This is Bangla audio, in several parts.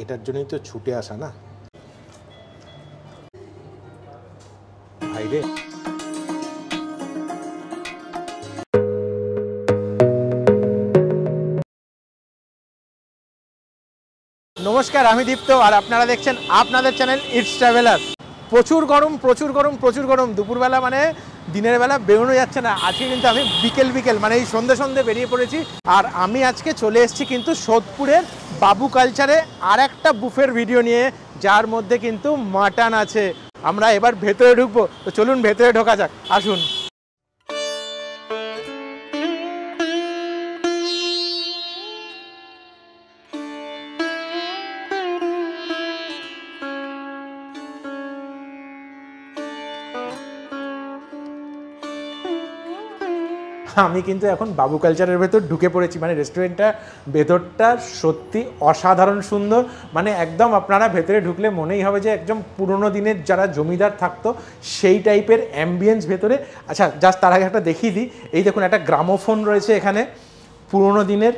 এটার জন্যই তো ছুটে আসা না ভাইরে। নমস্কার, আমি দীপ্ত আর আপনারা দেখছেন আপনাদের চ্যানেল ইটস ট্রাভেলার। প্রচুর গরম দুপুরবেলা মানে দিনের বেলা বেরোনো যাচ্ছে না। আজকে কিন্তু আমি বিকেল মানে এই সন্ধে বেরিয়ে পড়েছি। আর আমি আজকে চলে এসেছি কিন্তু সোদপুরের বাবু কালচারে আর একটা বুফের ভিডিও নিয়ে, যার মধ্যে কিন্তু মাটন আছে। আমরা এবার ভেতরে ঢুকবো, তো চলুন ভেতরে ঢোকা যাক, আসুন। আমি কিন্তু এখন বাবু কালচারের ভেতর ঢুকে পড়েছি। মানে রেস্টুরেন্টটা ভেতরটা সত্যি অসাধারণ সুন্দর। মানে একদম আপনারা ভেতরে ঢুকলে মনেই হবে যে একদম পুরোনো দিনের যারা জমিদার থাকতো সেই টাইপের অ্যাম্বিয়েন্স ভেতরে। আচ্ছা, জাস্ট তার আগে একটা দেখিয়ে দিই। এই দেখুন, একটা গ্রামোফোন রয়েছে এখানে পুরোনো দিনের,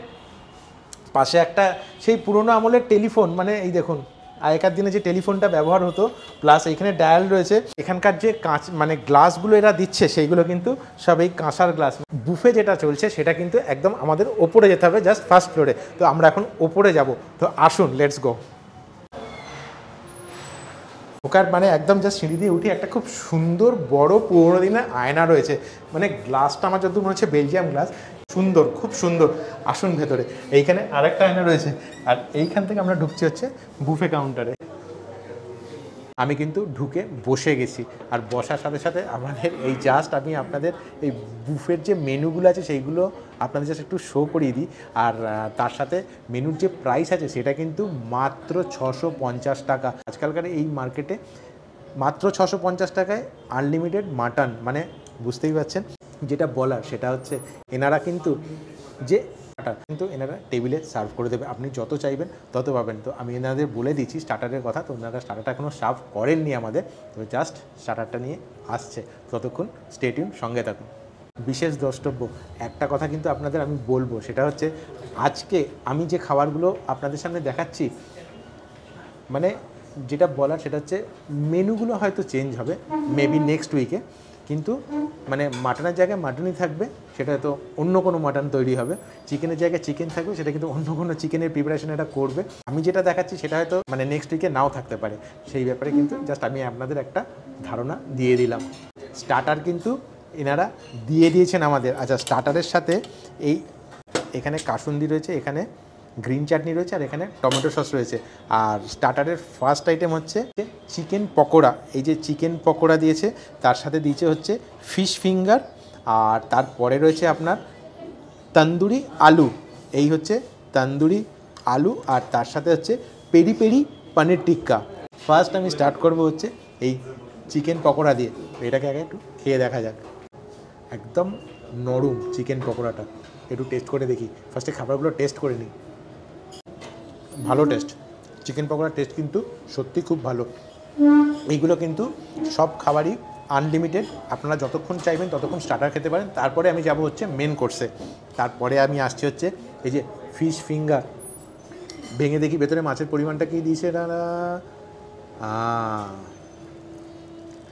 পাশে একটা সেই পুরোনো আমলের টেলিফোন, মানে এই দেখুন আগেকার দিনে যে টেলিফোনটা ব্যবহার হতো, প্লাস এখানে ডায়াল রয়েছে। এখানকার যে কাঁচ মানে গ্লাসগুলো এরা দিচ্ছে সেইগুলো কিন্তু সব এই কাঁসার গ্লাস। বুফে যেটা চলছে সেটা কিন্তু একদম আমাদের ওপরে যেতে হবে, জাস্ট ফার্স্ট ফ্লোরে। তো আমরা এখন ওপরে যাব, তো আসুন লেটস গো। ওকার মানে একদম জাস্ট সিঁড়ি দিয়ে উঠি, একটা খুব সুন্দর বড় পুরোনো দিনের আয়না রয়েছে। মানে গ্লাসটা আমার যতদূর মনে হচ্ছে বেলজিয়াম গ্লাস, সুন্দর, খুব সুন্দর। আসুন ভেতরে, এইখানে আরেকটা আয়না রয়েছে। আর এইখান থেকে আমরা ঢুকছি হচ্ছে বুফে কাউন্টারে। আমি কিন্তু ঢুকে বসে গেছি, আর বসার সাথে সাথে আমাদের এই জাস্ট আমি আপনাদের এই বুফের যে মেনুগুলো আছে সেইগুলো আপনাদের জাস্ট একটু শো করিয়ে দিই। আর তার সাথে মেনুর যে প্রাইস আছে সেটা কিন্তু মাত্র 650 টাকা। আজকালকার এই মার্কেটে মাত্র 650 টাকায় আনলিমিটেড মাটন, মানে বুঝতেই পারছেন। যেটা বলার সেটা হচ্ছে এনারা কিন্তু এনারা টেবিলে সার্ভ করে দেবে, আপনি যত চাইবেন তত পাবেন। তো আমি এনাদের বলে দিচ্ছি স্টার্টারের কথা, তো ওনারা স্টার্টারটা এখনও সার্ভ করেননি আমাদের, তো জাস্ট স্টার্টারটা নিয়ে আসছে। ততক্ষণ স্টে টিউন, সঙ্গে থাকুন। বিশেষ দ্রষ্টব্য একটা কথা কিন্তু আপনাদের আমি বলবো, সেটা হচ্ছে আজকে আমি যে খাবারগুলো আপনাদের সামনে দেখাচ্ছি, মানে যেটা বলার সেটা হচ্ছে মেনুগুলো হয়তো চেঞ্জ হবে মেবি নেক্সট উইকে, কিন্তু মানে মাটনের জায়গায় মাটনই থাকবে, সেটা তো অন্য কোনো মাটন তৈরি হবে। চিকেনের জায়গায় চিকেন থাকবে, সেটা কিন্তু অন্য কোনো চিকেনের প্রিপারেশন এটা করবে। আমি যেটা দেখাচ্ছি সেটা হয়তো মানে নেক্সট উইকে নাও থাকতে পারে, সেই ব্যাপারে কিন্তু জাস্ট আমি আপনাদের একটা ধারণা দিয়ে দিলাম। স্টার্টার কিন্তু এনারা দিয়ে দিয়েছেন আমাদের। আচ্ছা, স্টার্টারের সাথে এখানে কাসুন্দি রয়েছে, এখানে গ্রিন চাটনি রয়েছে, আর এখানে টমেটো সস রয়েছে। আর স্টার্টারের ফার্স্ট আইটেম হচ্ছে চিকেন পকোড়া। এই যে চিকেন পকোড়া দিয়েছে, তার সাথে দিয়েছে হচ্ছে ফিশ ফিঙ্গার, আর তারপরে রয়েছে আপনার তন্দুরি আলু। এই হচ্ছে তন্দুরি আলু, আর তার সাথে হচ্ছে peri peri paneer tikka. First আমি স্টার্ট করব হচ্ছে এই চিকেন পকোড়া দিয়ে। এটাকে আগে একটু খেয়ে দেখা যাক। একদম নরম চিকেন পকোড়াটা, একটু টেস্ট করে দেখি। ফার্স্টে খাবারগুলো টেস্ট করে নিই। ভালো টেস্ট, চিকেন পকোড়ার টেস্ট কিন্তু সত্যি খুব ভালো। এইগুলো কিন্তু সব খাবারই আনলিমিটেড, আপনারা যতক্ষণ চাইবেন ততক্ষণ স্টার্টার খেতে পারেন। তারপরে আমি যাব হচ্ছে মেন কোর্সে, তারপরে আমি আসছি হচ্ছে এই যে ফিশ ফিঙ্গার। ভেঙে দেখি ভেতরে মাছের পরিমাণটা কি দিয়েছে না।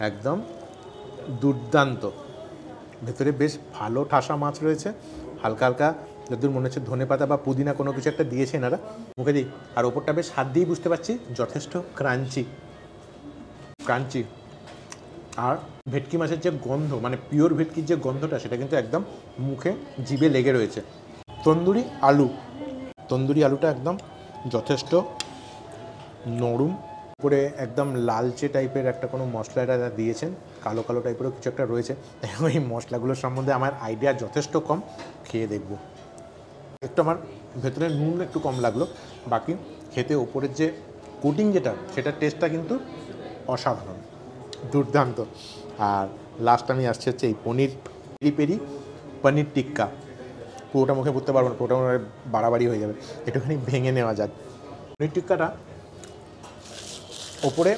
একদম দুর্দান্ত, ভেতরে বেশ ভালো ঠাসা মাছ রয়েছে, হালকা হালকা যতদূর মনে হচ্ছে ধনেপাতা বা পুদিনা কোনো কিছু একটা দিয়েছে এনারা। মুখে দিই, আর ওপরটা বেশ হাত দিয়েই বুঝতে পারছি যথেষ্ট ক্রাঞ্চি। আর ভেটকি মাছের যে গন্ধ, মানে পিওর ভেটকির যে গন্ধটা, সেটা কিন্তু একদম মুখে জিভে লেগে রয়েছে। তন্দুরি আলুটা একদম যথেষ্ট নরম, উপরে একদম লালচে টাইপের একটা কোনো মশলা এটা দিয়েছেন, কালো কালো টাইপেরও কিছু একটা রয়েছে। এই মশলাগুলোর সম্বন্ধে আমার আইডিয়া যথেষ্ট কম, খেয়ে দেখব। একটু আমার ভেতরে নুন একটু কম লাগলো, বাকি খেতে ওপরের যে কোটিং যেটা, সেটার টেস্টটা কিন্তু অসাধারণ, দুর্দান্ত। আর লাস্ট আমি আসছি হচ্ছে এই পেরি পেরি পনির টিক্কা। পুরোটা মুখে পড়তে পারবো না, পুরোটা বাড়াবাড়ি হয়ে যাবে, একটুখানি ভেঙে নেওয়া যাক। পনির টিক্কাটা ওপরে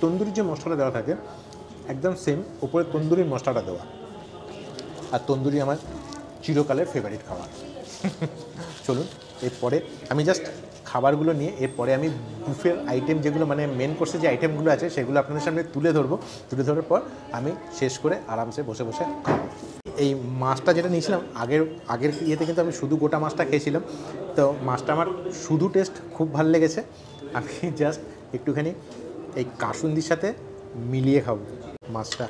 তন্দুরির যে মশলাটা দেওয়া থাকে একদম সেম ওপরে তন্দুরির মশলাটা দেওয়া। আর তন্দুরি আমার চিরকালের ফেভারিট খাবার। চলুন এরপরে আমি জাস্ট খাবারগুলো নিয়ে এরপরে আমি বুফের আইটেম যেগুলো মানে মেন কোর্সে যে আইটেমগুলো আছে সেগুলো আপনাদের সামনে তুলে ধরবো। তুলে ধরার পর আমি শেষ করে আরামসে বসে বসে খাবো। এই মাছটা যেটা নিয়েছিলাম আগের ইয়েতে কিন্তু আমি শুধু গোটা মাছটা খেয়েছিলাম, তো মাছটা আমার শুধু টেস্ট খুব ভালো লেগেছে। আমি জাস্ট একটুখানি এই কাসুন্দির সাথে মিলিয়ে খাবো মাছটা।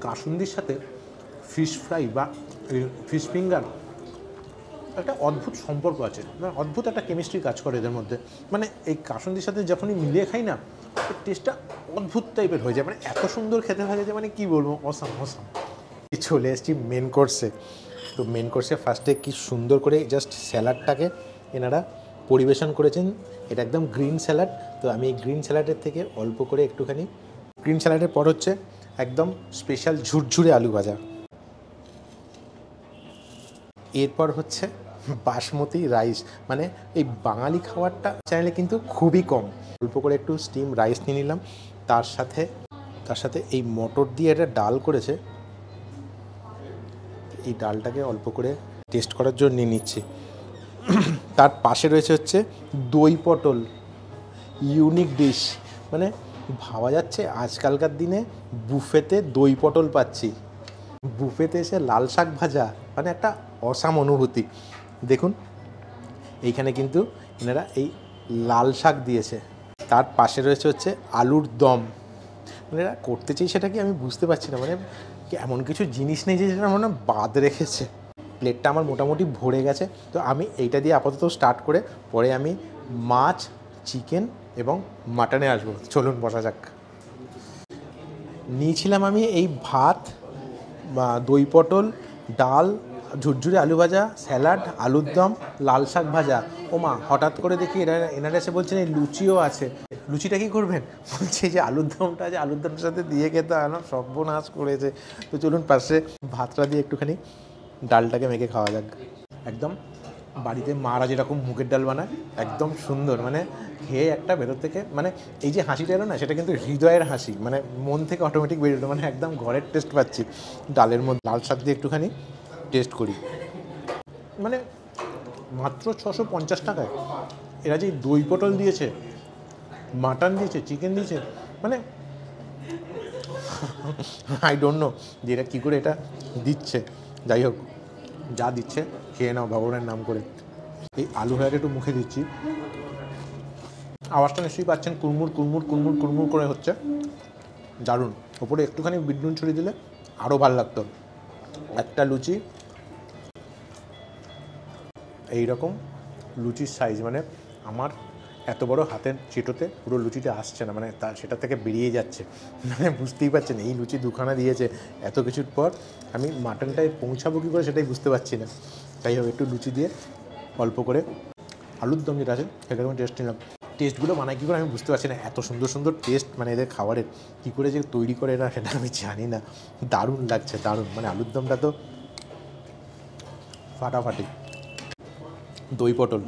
কাসুন্দির সাথে ফিশ ফ্রাই বা ফিশ ফিঙ্গার একটা অদ্ভুত সম্পর্ক আছে, মানে অদ্ভুত একটা কেমিস্ট্রি কাজ করে এদের মধ্যে। মানে এই কাসুন্দির সাথে যখনই মিলিয়ে খাই না, টেস্টটা অদ্ভুত টাইপের হয়ে যায়, মানে এত সুন্দর খেতে হয় যে মানে কী বলবো, অসাম। চলে এসেছি মেন কোর্সে। তো মেন কোর্সে ফার্স্টে কি সুন্দর করে জাস্ট স্যালাডটাকে এনারা পরিবেশন করেছেন। এটা একদম গ্রিন স্যালাড। তো আমি এই গ্রিন স্যালাডের থেকে অল্প করে একটুখানি, গ্রিন স্যালাডের পর হচ্ছে একদম স্পেশাল ঝুরঝুরে আলু ভাজা, এরপর হচ্ছে বাসমতি রাইস। মানে এই বাঙালি খাবারটা চ্যানেলে কিন্তু খুবই কম। অল্প করে একটু স্টিম রাইস নিয়ে নিলাম, তার সাথে এই মটর দিয়ে একটা ডাল করেছে, এই ডালটাকে অল্প করে টেস্ট করার জন্য নিয়ে নিচ্ছি। তার পাশে রয়েছে হচ্ছে দই পটল, ইউনিক ডিশ। মানে ভাবা যাচ্ছে আজকালকার দিনে বুফেতে দই পটল পাচ্ছি, বুফেতে এসে লাল শাক ভাজা, মানে একটা অসাম অনুভূতি। দেখুন এইখানে কিন্তু এনারা এই লাল শাক দিয়েছে, তার পাশে রয়েছে হচ্ছে আলুর দম। মানে এরা করতে চাই সেটা কি আমি বুঝতে পারছি না, মানে এমন কিছু জিনিস নেই যে যেটা মনে বাদ রেখেছে। প্লেটটা আমার মোটামুটি ভরে গেছে, তো আমি এইটা দিয়ে আপাতত স্টার্ট করে পরে আমি মাছ, চিকেন এবং মাটনে আসবো। চলুন বসা যাক। নিয়েছিলাম আমি এই ভাত, দই পটল, ডাল, ঝুরঝুরে আলু ভাজা, স্যালাড, আলুর দম, লাল শাক ভাজা। ওমা, হঠাৎ করে দেখি এনারা এসে বলছেন এই লুচিও আছে। লুচিটা কী করবেন? বলছে যে আলুর দমটা আছে, আলুর দমের সাথে দিয়ে খেতে আনো, সর্বনাশ করেছে। তো চলুন পাশে ভাতটা দিয়ে একটুখানি ডালটাকে মেখে খাওয়া যাক। একদম বাড়িতে মারা যেরকম মুগের ডাল বানায় একদম সুন্দর, মানে খেয়ে একটা ভেতর থেকে মানে এই যে হাসিটা এলো না, সেটা কিন্তু হৃদয়ের হাসি, মানে মন থেকে অটোমেটিক বেরিয়ে, মানে একদম ঘরের টেস্ট পাচ্ছি। ডালের মধ্যে লাল শাক দিয়ে একটুখানি টেস্ট করি। মানে মাত্র 650 টাকায় এরা যে দই পটল দিয়েছে, মাটন দিয়েছে, চিকেন দিয়েছে, মানে আই ডোন্ট নো যে এটা কী করে এটা দিচ্ছে। যাই হোক, যা দিচ্ছে খেয়ে নাও ভগবানের নাম করে। এই আলু ভাজাটা একটু মুখে দিচ্ছি, আওয়াজটা নিশ্চয়ই পাচ্ছেন, কুড়মুড় কুড়মুড় কুড়মুড় কুড়মুড় করে হচ্ছে, দারুণ। ওপরে একটুখানি বিট নুন ছড়িয়ে দিলে আরও ভালো লাগতো। একটা লুচি এইরকম লুচির সাইজ, মানে আমার এত বড় হাতের চেটোতে পুরো লুচিটা আসছে না, মানে সেটা থেকে বেরিয়ে যাচ্ছে, মানে বুঝতেই পারছেন এই লুচি দুখানা দিয়েছে। এত কিছুর পর আমি মাটনটায় পৌঁছাবো কী করে সেটাই বুঝতে পারছি না। যাই হোক, একটু লুচি দিয়ে অল্প করে আলুর দম যেটা আছে সেটা আমি টেস্ট নিলাম। টেস্টগুলো বানায় কী করে আমি বুঝতে পারছি না, এত সুন্দর সুন্দর টেস্ট, মানে এদের খাবারের কী করে যে তৈরি করে এরা সেটা আমি জানি না। দারুণ লাগছে, দারুণ। মানে আলুর দমটা তো ফাটাফাটি। দই পটল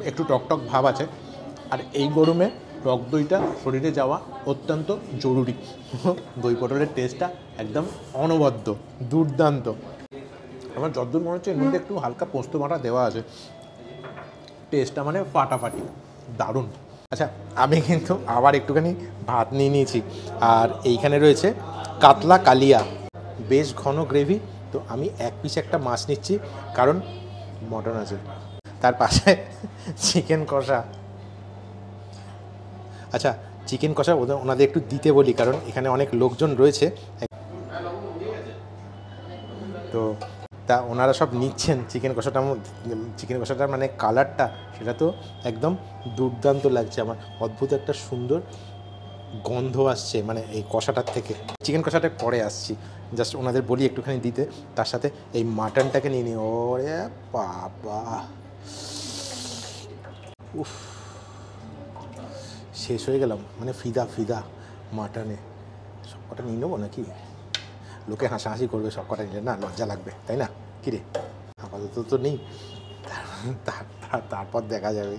একটু টকটক ভাব আছে, আর এই গরমে টক দইটা শরীরে যাওয়া অত্যন্ত জরুরি। দই পটলের টেস্টটা একদম অনবদ্য, দুর্দান্ত। আমার যতদূর মনে হচ্ছে এর মধ্যে একটু হালকা পোস্ত বাটা দেওয়া আছে। টেস্টটা মানে ফাটাফাটি, দারুণ। আচ্ছা, আমি কিন্তু আবার একটুখানি ভাত নিয়ে নিয়েছি, আর এইখানে রয়েছে কাতলা কালিয়া, বেশ ঘন গ্রেভি। তো আমি এক পিস একটা মাছ নিচ্ছি, কারণ মটন আছে। তার পাশে চিকেন কষা। আচ্ছা, চিকেন কষা ওনাদের একটু দিতে বলি, কারণ এখানে অনেক লোকজন রয়েছে, তো তা ওনারা সব নিচ্ছেন। চিকেন কষাটার মানে কালারটা সেটা তো একদম দুর্দান্ত লাগছে আমার। অদ্ভুত একটা সুন্দর গন্ধ আসছে মানে এই কষাটার থেকে। চিকেন কষাটা পরে আসছি, জাস্ট ওনাদের বলি একটুখানি দিতে। তার সাথে এই মাটনটাকে নিয়ে নিই। ওরে বাবা, উফ, শেষ হয়ে গেলাম, মানে ফিদা ফিদা মাটনে। সব কটা নিয়ে নেবো নাকি? লোকে হাসাহাসি করবে সব কটা নিলে, না লজ্জা লাগবে, তাই না? কিরে, আপাতত তো নেই, তারপর দেখা যাবে।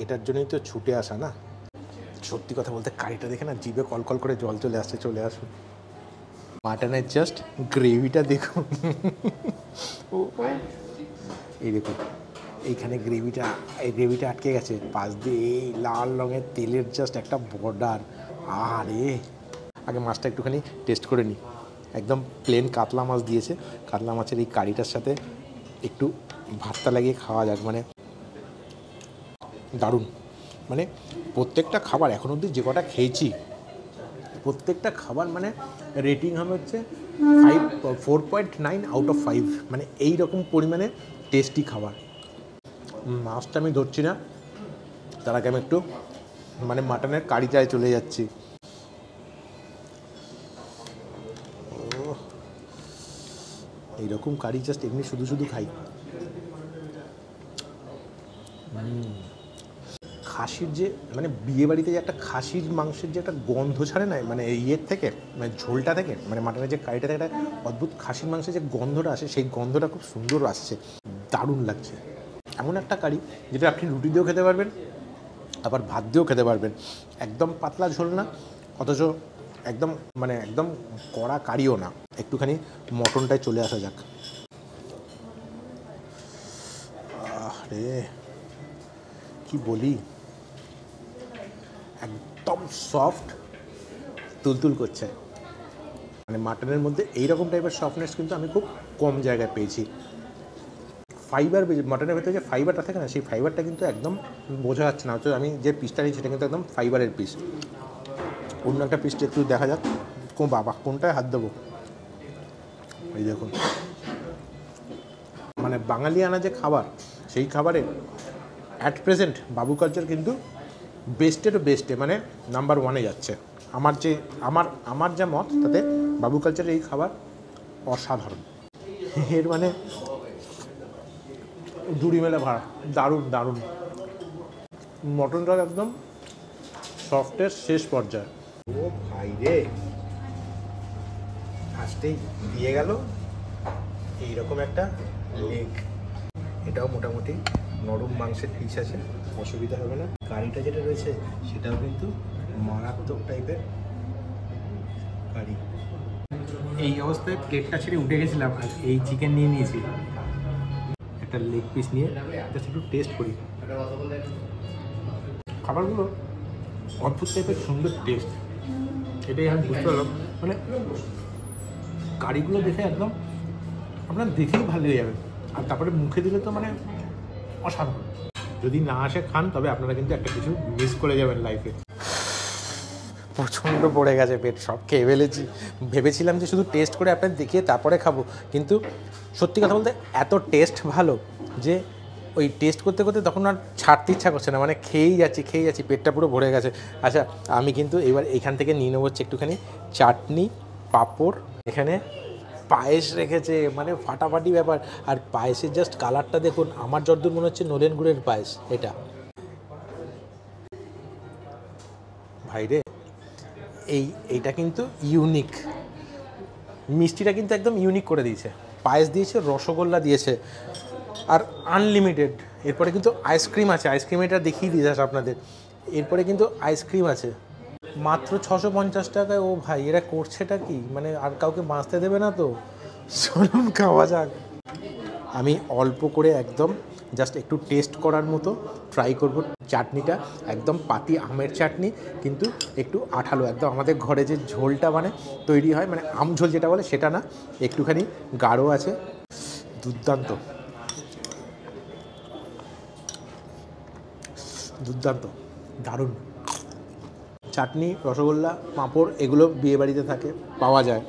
এটার জন্যই তো ছুটে আসা না। সত্যি কথা বলতে কারিটা দেখে না জিভে কলকল করে জল চলে আসছে। চলে আসুন, মাটনের জাস্ট গ্রেভিটা দেখুন। এই দেখুন এইখানে গ্রেভিটা আটকে গেছে, পাশ দিয়ে এই লাল রঙের তেলের জাস্ট একটা বর্ডার। আরে আগে মাছটা একটুখানি টেস্ট করে নিই। একদম প্লেন কাতলা মাছ দিয়েছে, কাতলা মাছের এই কারিটার সাথে একটু ভাতটা লাগিয়ে খাওয়া যাক। মানে দারুণ। মানে প্রত্যেকটা খাবার এখন অবধি যে কটা খেয়েছি প্রত্যেকটা খাবার মানে রেটিং হবে হচ্ছে 4.9 আউট অফ 5। মানে এই রকম পরিমাণে টেস্টি খাবার। মাছটা আমি ধরছি না, তার আগে আমি একটু মানে মাটনের কারিটায় চলে যাচ্ছি। এইরকম কারি জাস্ট এমনি শুধু শুধু খাই। খাসির যে মানে বিয়েবাড়িতে যে একটা খাসির মাংসের যে একটা গন্ধ ছাড়ে না, মানে ইয়ের থেকে মানে ঝোলটা থেকে, মানে মাটনের যে কারিটা থেকে একটা অদ্ভুত খাসির মাংসের যে গন্ধটা আসে, সেই গন্ধটা খুব সুন্দর আসছে, দারুণ লাগছে। এমন একটা কারি যেটা আপনি রুটি দিয়েও খেতে পারবেন, আবার ভাত দিয়েও খেতে পারবেন। একদম পাতলা ঝোল না, অথচ একদম মানে একদম কড়া কারিও না। একটুখানি মটনটায় চলে আসা যাক। আরে কি বলি, একদম সফট, তুলতুল করছে। মানে মাটনের মধ্যে এইরকম টাইপের সফটনেস কিন্তু আমি খুব কম জায়গায় পেয়েছি। ফাইবার, মাটনের ভেতরে যে ফাইবারটা থাকে না, সেই ফাইবারটা কিন্তু একদম বোঝা যাচ্ছে না। হচ্ছে আমি যে পিসটা নিই সেটা কিন্তু একদম ফাইবারের পিস। অন্য একটা পিসটা একটু দেখা যাক। বাবা কোনটায় হাত দেবো? এই দেখুন, মানে বাঙালি আনা যে খাবার, সেই খাবারে অ্যাট প্রেজেন্ট বাবু কালচার কিন্তু বেস্টেরও বেস্টে, মানে নাম্বার 1-এ যাচ্ছে। আমার যা মত, তাতে বাবু কালচারের এই খাবার অসাধারণ। এর মানে জুড়ি মেলা ভাড়া, দারুণ দারুণ। মটনটা একদম সফটের শেষ পর্যায়ে। ও ভাই রে, ফার্স্টেই দিয়ে গেল এইরকম একটা লেগ। এটাও মোটামুটি নরম মাংসের পিস আছে, অসুবিধা হবে না। কারিটা যেটা রয়েছে সেটাও কিন্তু মারাত্মক টাইপের কারি। এই অবস্থায় প্লেটটা ছেড়ে উঠে গেছিলাম, আর এই চিকেন নিয়ে নিয়েছি। একটা লেগ পিস নিয়ে জাস্ট একটু টেস্ট করি। খাবারগুলো অদ্ভুত টাইপের সুন্দর টেস্ট, এটাই আমি বুঝতে পারলাম। মানে কারিগুলো দেখে একদম আপনার দেখেই ভালো লেগে যাবে, আর তারপরে মুখে দিলে তো মানে অসাধারণ। যদি না আসে খান, তবে আপনারা কিন্তু একটা কিছু মিস করে যাবেন লাইফে। প্রচণ্ড পড়ে গেছে পেট, সব খেয়ে ফেলেছি। ভেবেছিলাম যে শুধু টেস্ট করে আপনাদের দেখিয়ে তারপরে খাবো, কিন্তু সত্যি কথা বলতে এত টেস্ট ভালো যে ওই টেস্ট করতে করতে তখন আর ছাড়তে ইচ্ছা করছে না। মানে খেয়েই যাচ্ছি, পেটটা পুরো ভরে গেছে। আচ্ছা, আমি কিন্তু এবার এখান থেকে নিয়ে নেবো হচ্ছে একটুখানি চাটনি, পাঁপড়, এখানে পায়েস রেখেছে, মানে ফাটাফাটি ব্যাপার। আর পায়েসের জাস্ট কালারটা দেখুন, আমার যতদূর মনে হচ্ছে নলেন গুড়ের পায়েস এটা। ভাইরে, এইটা কিন্তু ইউনিক, মিষ্টিটা কিন্তু একদম ইউনিক করে দিয়েছে। পায়েস দিয়েছে, রসগোল্লা দিয়েছে, আর আনলিমিটেড। এরপরে কিন্তু আইসক্রিম আছে, আইসক্রিম এটা দেখিয়ে দিয়েছে আপনাদের। এরপরে কিন্তু আইসক্রিম আছে মাত্র 650 টাকায়। ও ভাই, এরা করছেটা কি? মানে আর কাউকে বাঁচতে দেবে না তো? চলুন খাওয়া যাক। আমি অল্প করে একদম জাস্ট একটু টেস্ট করার মতো ট্রাই করব। চাটনিটা একদম পাতি আমের চাটনি, কিন্তু একটু আঠালো। একদম আমাদের ঘরে যে ঝোলটা মানে তৈরি হয়, মানে আম ঝোল যেটা বলে সেটা না, একটুখানি গাঢ় আছে। দুর্দান্ত দুর্দান্ত, দারুণ। চাটনি, রসগোল্লা, পাঁপড় এগুলো বিয়েবাড়িতে থাকে, পাওয়া যায়।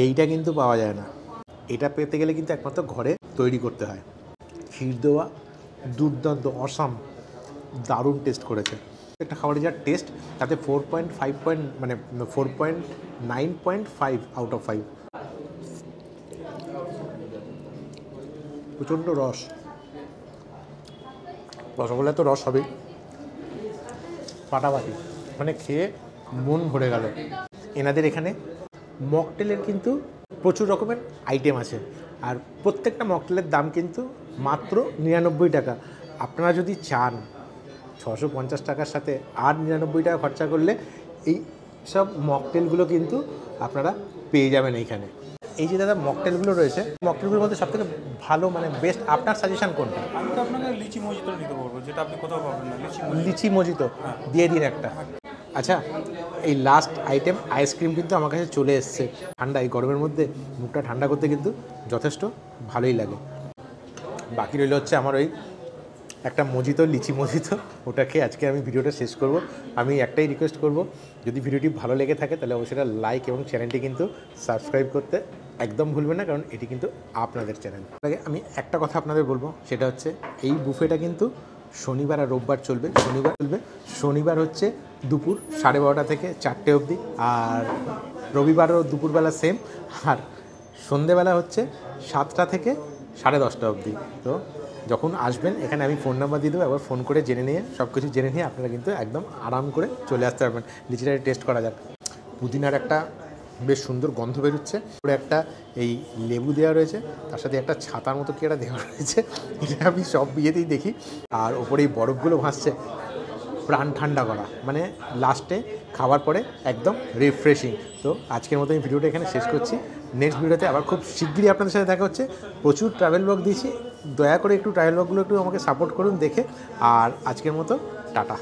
এইটা কিন্তু পাওয়া যায় না। এটা পেতে গেলে কিন্তু একমাত্র ঘরে তৈরি করতে হয়। ক্ষীর দেওয়া, দুর্দান্ত, অসাম, দারুণ টেস্ট করেছে। একটা খাবারের যা টেস্ট, তাতে 4.9.5 আউট অফ 5। প্রচণ্ড রস, রসগোল্লা তো রস হবেই, ফাটাফাটি, মানে খেয়ে মন ভরে গেল। এনাদের এখানে মকটেলের কিন্তু প্রচুর রকমের আইটেম আছে, আর প্রত্যেকটা মকটেলের দাম কিন্তু মাত্র 99 টাকা। আপনারা যদি চান 650 টাকার সাথে 899 টাকা খরচা করলে এই সব মকটেলগুলো কিন্তু আপনারা পেয়ে যাবেন এইখানে। এই যে দাদা মকটেলগুলো রয়েছে, মকটেলগুলোর মধ্যে সবথেকে ভালো মানে বেস্ট আপনার সাজেশন কোনটা? আমি তো আপনাকে লিচি মজিতো নিতে পারবো, যেটা আপনি কোথাও পাবেন না। লিচি মজিতো দিয়ে দিন একটা। আচ্ছা, এই লাস্ট আইটেম আইসক্রিম কিন্তু আমার কাছে চলে এসছে। ঠান্ডা, এই গরমের মধ্যে মুখটা ঠান্ডা করতে কিন্তু যথেষ্ট ভালোই লাগে। বাকি রইল হচ্ছে আমার ওই একটা মজিতো, লিচি মজিতো, ওটা খেয়ে আজকে আমি ভিডিওটা শেষ করব। আমি একটাই রিকোয়েস্ট করব, যদি ভিডিওটি ভালো লেগে থাকে তাহলে অবশ্যই লাইক এবং চ্যানেলটি কিন্তু সাবস্ক্রাইব করতে একদম ভুলবেন না, কারণ এটি কিন্তু আপনাদের চ্যানেল। আমি একটা কথা আপনাদের বলবো, সেটা হচ্ছে এই বুফেটা কিন্তু শনিবার আর রোববার চলবে। শনিবার হচ্ছে দুপুর 12:30 থেকে 4টে অবধি, আর রবিবারও দুপুরবেলা সেম, আর সন্ধেবেলা হচ্ছে 7টা থেকে 10:30 অবধি। তো যখন আসবেন এখানে আমি ফোন নাম্বার দিয়ে দেবো, একবার ফোন করে জেনে নিয়ে সব কিছু জেনে নিয়ে আপনারা কিন্তু একদম আরাম করে চলে আসতে পারবেন। লিচিটা টেস্ট করা যাক। পুদিনার একটা বেশ সুন্দর গন্ধ বেরোচ্ছে, পুরো একটা এই লেবু দেওয়া রয়েছে, তার সাথে একটা ছাতার মতো কি একটা দেওয়া রয়েছে, এটা আমি সব বিয়েতেই দেখি। আর ওপরে এই বরফগুলো ভাসছে, প্রাণ ঠান্ডা করা, মানে লাস্টে খাওয়ার পরে একদম রিফ্রেশিং। তো আজকের মতো আমি ভিডিওটা এখানে শেষ করছি। নেক্সট ভিডিওতে আবার খুব শিগগিরই আপনাদের সাথে দেখা হচ্ছে। প্রচুর ট্রাভেল ব্লগ দিয়েছি, দয়া করে একটু ট্রাভেল ব্লগগুলো একটু আমাকে সাপোর্ট করুন দেখে। আর আজকের মতো টাটা।